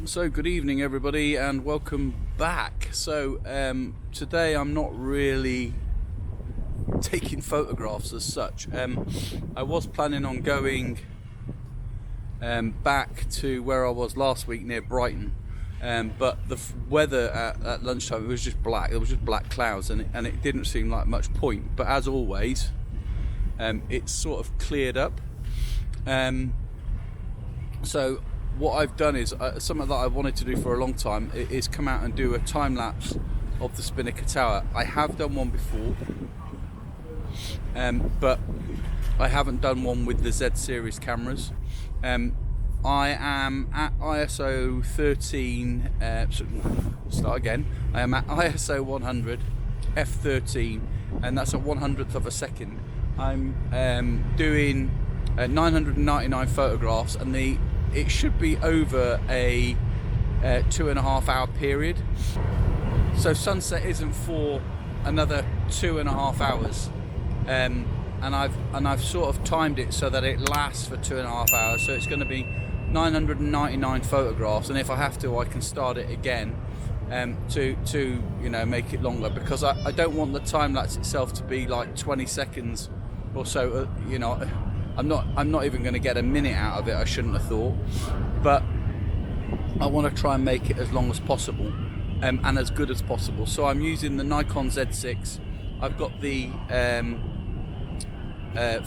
So good evening everybody and welcome back. So today I'm not really taking photographs as such. I was planning on going back to where I was last week near Brighton, but the weather at lunchtime, it was just black. There was just black clouds and it didn't seem like much point, but as always it's sort of cleared up. So what I've done is something that I wanted to do for a long time is come out and do a time lapse of the Spinnaker Tower. I have done one before, but I haven't done one with the Z series cameras. I am at ISO 13. Start again. I am at ISO 100 f13, and that's a 100th of a second. I'm doing 999 photographs, and it should be over a 2.5 hour period. So sunset isn't for another 2.5 hours, and I've sort of timed it so that it lasts for 2.5 hours. So it's going to be 999 photographs, and if I have to, I can start it again to make it longer, because I don't want the time lapse itself to be like 20 seconds or so. I'm not even going to get a minute out of it. I shouldn't have thought, but I want to try and make it as long as possible and as good as possible. So I'm using the Nikon Z6. I've got the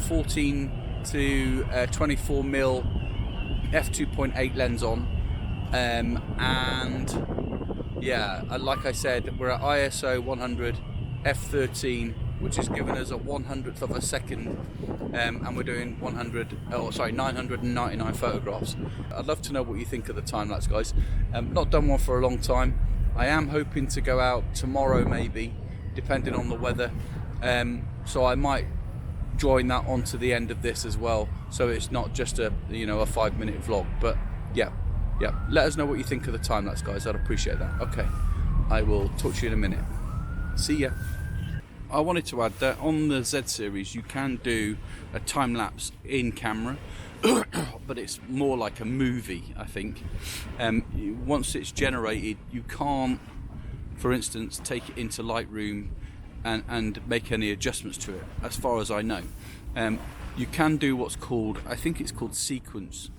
14 to 24mm f2.8 lens on, and yeah, like I said, we're at ISO 100 f13, which is giving us a 100th of a second, and we're doing 999 photographs. I'd love to know what you think of the time lapse, guys. Not done one for a long time. I am hoping to go out tomorrow, maybe, depending on the weather. So I might join that onto the end of this as well, so it's not just a 5-minute vlog. But yeah, let us know what you think of the time lapse, guys. I'd appreciate that. Okay, I will talk to you in a minute. See ya. I wanted to add that on the Z series you can do a time lapse in camera, but it's more like a movie, I think. Once it's generated, you can't, for instance, take it into Lightroom and make any adjustments to it, as far as I know. You can do what's called, I think it's called sequence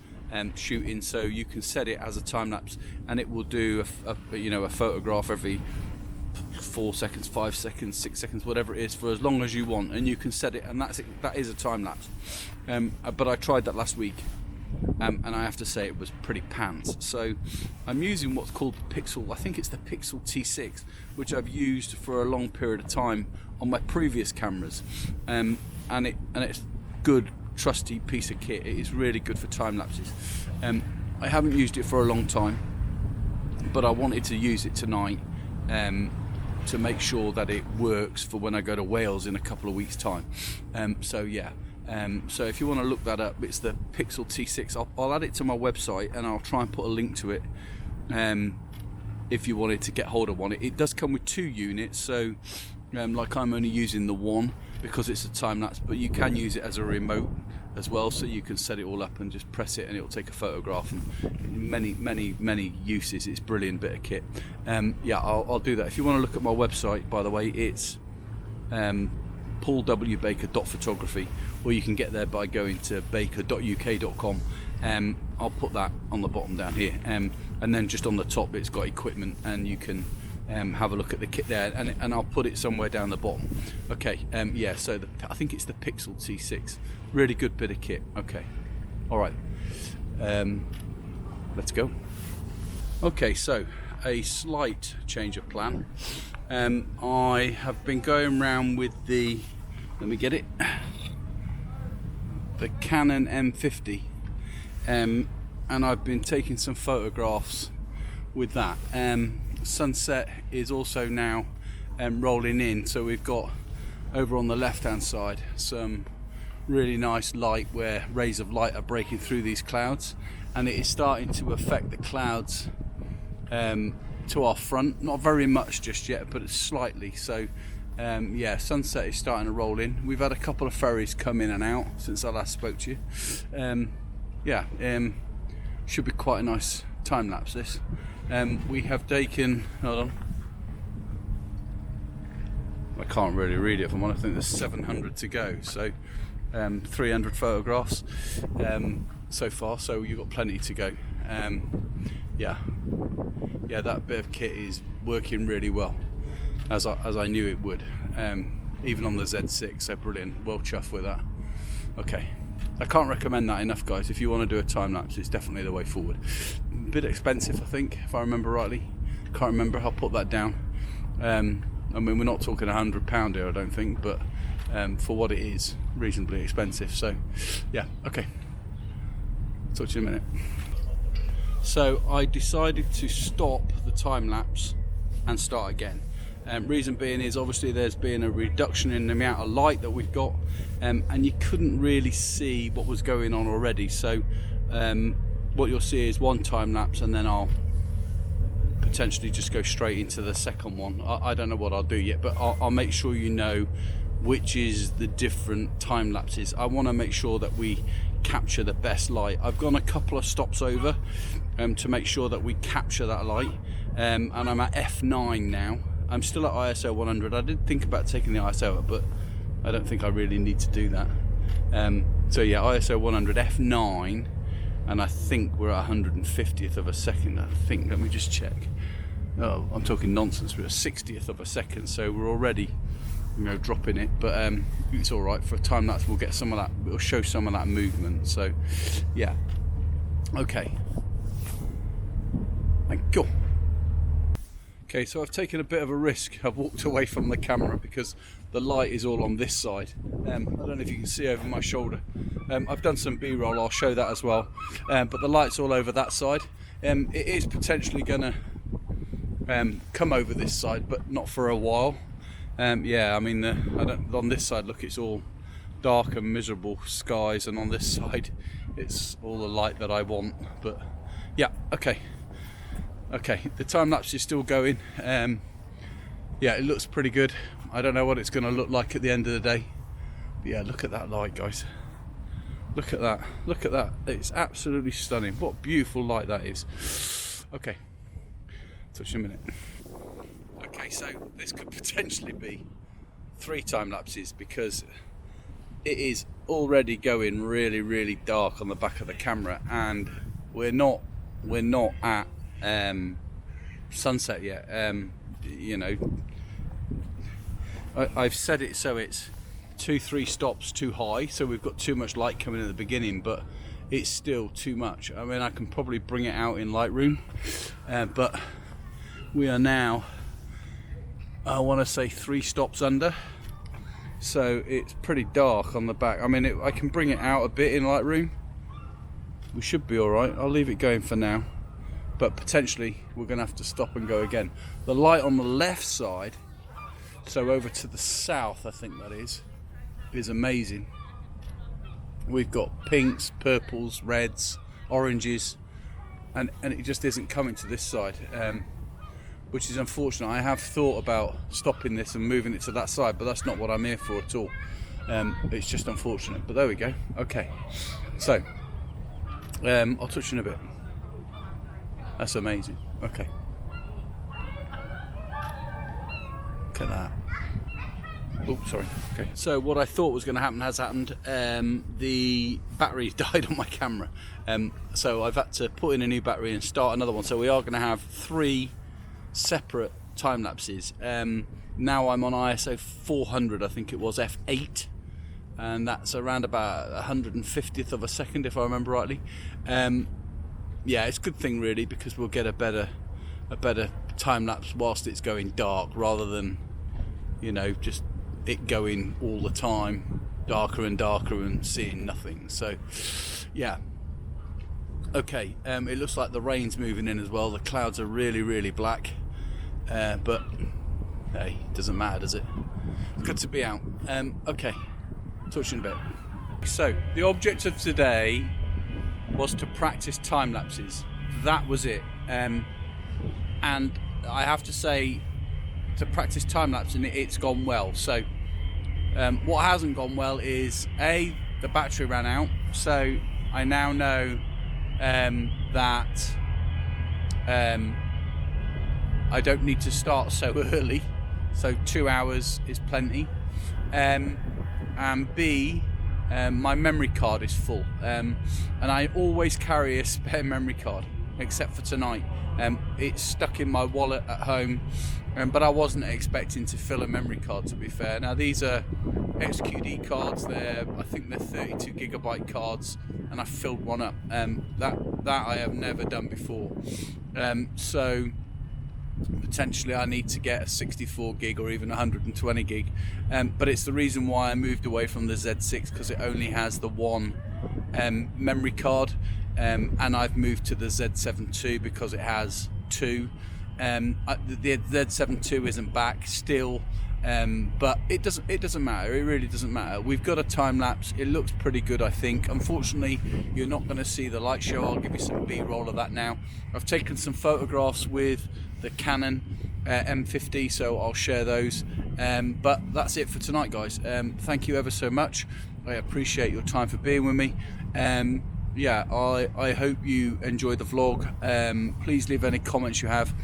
shooting, so you can set it as a time lapse and it will do a photograph every 4 seconds, 5 seconds, 6 seconds, whatever it is, for as long as you want, and you can set it, and that is a time lapse. But I tried that last week, and I have to say it was pretty pants. So I'm using what's called the Pixel, I think it's the Pixel T6, which I've used for a long period of time on my previous cameras, and it's good, trusty piece of kit. It is really good for time lapses. I haven't used it for a long time, but I wanted to use it tonight to make sure that it works for when I go to Wales in a couple of weeks' time. So yeah, so if you want to look that up, it's the Pixel T6. I'll add it to my website, and I'll try and put a link to it if you wanted to get hold of one. It does come with 2 units, so like I'm only using the one because it's a time lapse, but you can use it as a remote as well, so you can set it all up and just press it and it'll take a photograph, and many uses. It's a brilliant bit of kit. Yeah, I'll do that. If you want to look at my website, by the way, it's paulwbaker.photography, or you can get there by going to baker.uk.com. I'll put that on the bottom down here, and then just on the top it's got equipment, and you can have a look at the kit there, and I'll put it somewhere down the bottom. Okay, yeah, so I think it's the Pixel T6. Really good bit of kit. Okay, alright, let's go. Okay, so a slight change of plan. I have been going around with the, let me get it, the Canon M50, and I've been taking some photographs with that. Sunset is also now rolling in, so we've got over on the left hand side some really nice light where rays of light are breaking through these clouds, and it is starting to affect the clouds to our front. Not very much just yet, but it's slightly. So yeah, sunset is starting to roll in. We've had a couple of ferries come in and out since I last spoke to you. Yeah, should be quite a nice time lapse this. We have taken, hold on, I can't really read it if I'm honest. I think there's 700 to go, so 300 photographs so far, so you've got plenty to go. Yeah, that bit of kit is working really well, as I knew it would, even on the Z6, so brilliant, well chuffed with that. Okay, I can't recommend that enough, guys. If you want to do a time lapse, it's definitely the way forward. A bit expensive, I think, if I remember rightly. Can't remember, I'll put that down. I mean, we're not talking £100 here, I don't think, but for what it is, reasonably expensive. So yeah, okay, talk to you in a minute. So I decided to stop the time lapse and start again. Reason being is obviously there's been a reduction in the amount of light that we've got, and you couldn't really see what was going on already. So what you'll see is one time lapse, and then I'll potentially just go straight into the second one. I don't know what I'll do yet, but I'll make sure you know which is the different time lapses. I want to make sure that we capture the best light. I've gone a couple of stops over to make sure that we capture that light, and I'm at f9 now. I'm still at ISO 100. I did think about taking the ISO up, but I don't think I really need to do that. So yeah, ISO 100 f9, and I think we're at 150th of a second. I think, let me just check. Oh, I'm talking nonsense. We're a 60th of a second, so we're already, you know, dropping it. But it's all right for a time lapse. We'll get some of that. We'll show some of that movement. So yeah, okay. Thank you. Okay, so I've taken a bit of a risk. I've walked away from the camera because the light is all on this side. I don't know if you can see over my shoulder. I've done some B-roll, I'll show that as well. But the light's all over that side. It is potentially going to come over this side, but not for a while. Yeah, I mean, on this side, look, it's all dark and miserable skies, and on this side, it's all the light that I want. But yeah, okay. Okay, the time lapse is still going. Yeah, it looks pretty good. I don't know what it's going to look like at the end of the day. But yeah, look at that light, guys. Look at that. Look at that. It's absolutely stunning. What beautiful light that is. Okay, touch in a minute. Okay, so this could potentially be 3 time lapses because it is already going really, really dark on the back of the camera, and we're not at sunset yet. You know, I've set it so it's 2-3 stops too high, so we've got too much light coming in at the beginning, but it's still too much. I mean, I can probably bring it out in Lightroom, but we are now, I want to say 3 stops under, so it's pretty dark on the back. I mean, I can bring it out a bit in Lightroom. We should be all right. I'll leave it going for now, but potentially we're going to have to stop and go again. The light on the left side, so over to the south, I think that is amazing. We've got pinks, purples, reds, oranges, and it just isn't coming to this side, which is unfortunate. I have thought about stopping this and moving it to that side, but that's not what I'm here for at all. It's just unfortunate, but there we go. Okay, so I'll touch in a bit. That's amazing. Okay, look at that. Oh, sorry. Okay. So what I thought was going to happen has happened. The battery died on my camera, so I've had to put in a new battery and start another one. So we are going to have 3 separate time lapses. Now I'm on ISO 400, I think it was f8, and that's around about 150th of a second, if I remember rightly. Yeah, it's a good thing really, because we'll get a better time lapse whilst it's going dark, rather than, you know, just it going all the time darker and darker and seeing nothing. So yeah, okay. It looks like the rain's moving in as well. The clouds are really, really black, but hey, it doesn't matter, does it? Good to be out. Okay, talk to you in a bit. So the object of today was to practice time lapses. That was it. And I have to say, to practice time lapsing, it's gone well. So what hasn't gone well is the battery ran out, so I now know that I don't need to start so early, so 2 hours is plenty. And B, my memory card is full, and I always carry a spare memory card, except for tonight. It's stuck in my wallet at home, but I wasn't expecting to fill a memory card, to be fair. Now these are XQD cards. I think they're 32 gigabyte cards, and I filled one up. That I have never done before. So potentially I need to get a 64 gig or even 120 gig, but it's the reason why I moved away from the Z6, because it only has the one memory card, and I've moved to the Z7 II because it has two. The Z7 II isn't back still, but it doesn't matter. It really doesn't matter. We've got a time lapse. It looks pretty good, I think. Unfortunately, you're not going to see the light show. I'll give you some B-roll of that now. I've taken some photographs with the Canon M50, so I'll share those. But that's it for tonight, guys. Thank you ever so much. I appreciate your time for being with me. Yeah, I hope you enjoy the vlog. Please leave any comments you have.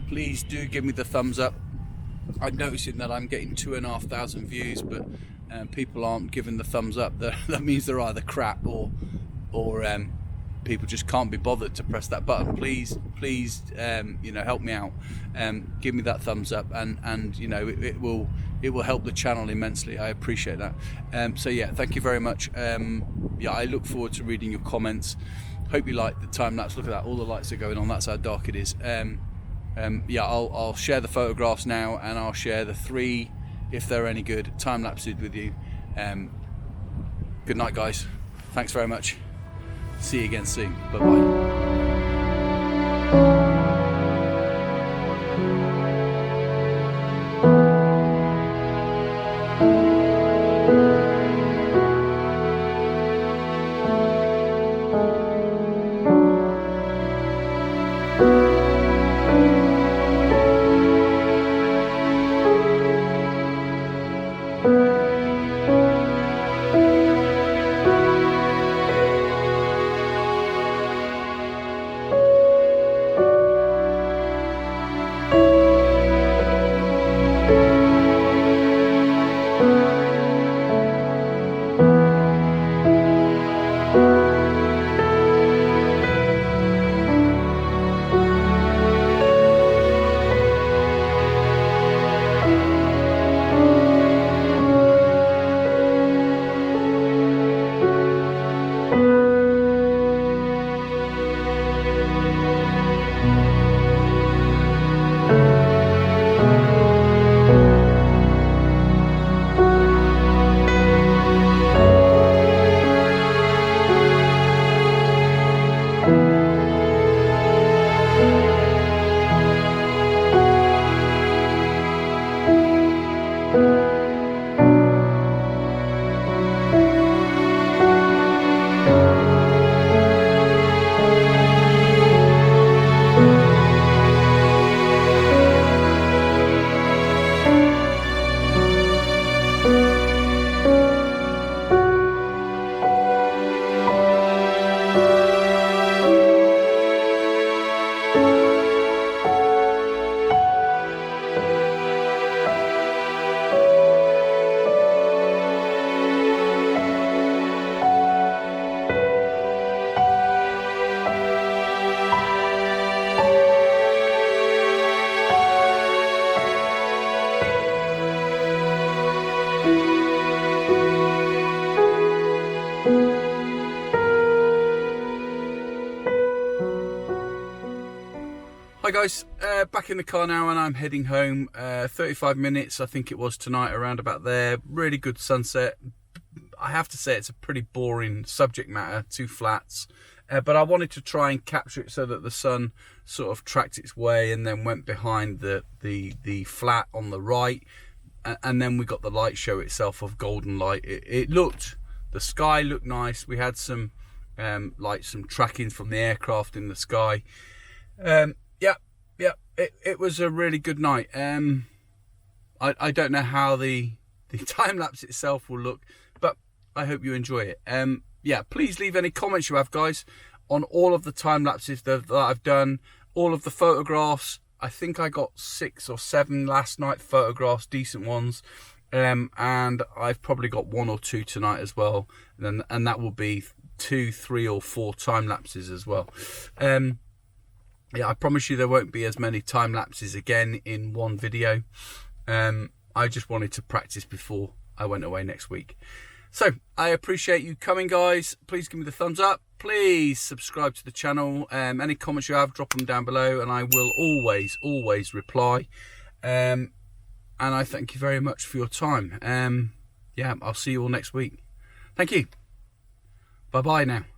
Please do give me the thumbs up. I'm noticing that I'm getting 2,500 views, but people aren't giving the thumbs up. That means they're either crap or people just can't be bothered to press that button. Please, help me out. Give me that thumbs up, and it will help the channel immensely. I appreciate that. So yeah, thank you very much. Yeah, I look forward to reading your comments. Hope you like the time lapse. Look at that, all the lights are going on. That's how dark it is. Yeah, I'll share the photographs now, and I'll share the 3, if they're any good, time lapses with you. Good night, guys. Thanks very much. See you again soon. Bye bye. Hi guys, back in the car now, and I'm heading home. 35 minutes I think it was tonight, around about there. Really good sunset. I have to say it's a pretty boring subject matter, 2 flats, but I wanted to try and capture it so that the sun sort of tracked its way and then went behind the flat on the right, and then we got the light show itself of golden light. The sky looked nice. We had some some tracking from the aircraft in the sky. It was a really good night. I don't know how the time lapse itself will look, but I hope you enjoy it. Yeah, please leave any comments you have, guys, on all of the time lapses that I've done. all of the photographs. I think I got 6 or 7 last night photographs, decent ones. And I've probably got 1 or 2 tonight as well. And that will be 2, 3 or 4 time lapses as well. Yeah, I promise you there won't be as many time lapses again in one video. I just wanted to practice before I went away next week. So I appreciate you coming, guys. Please give me the thumbs up. Please subscribe to the channel. Any comments you have, drop them down below, and I will always reply. And I thank you very much for your time. Yeah, I'll see you all next week. Thank you. Bye bye now.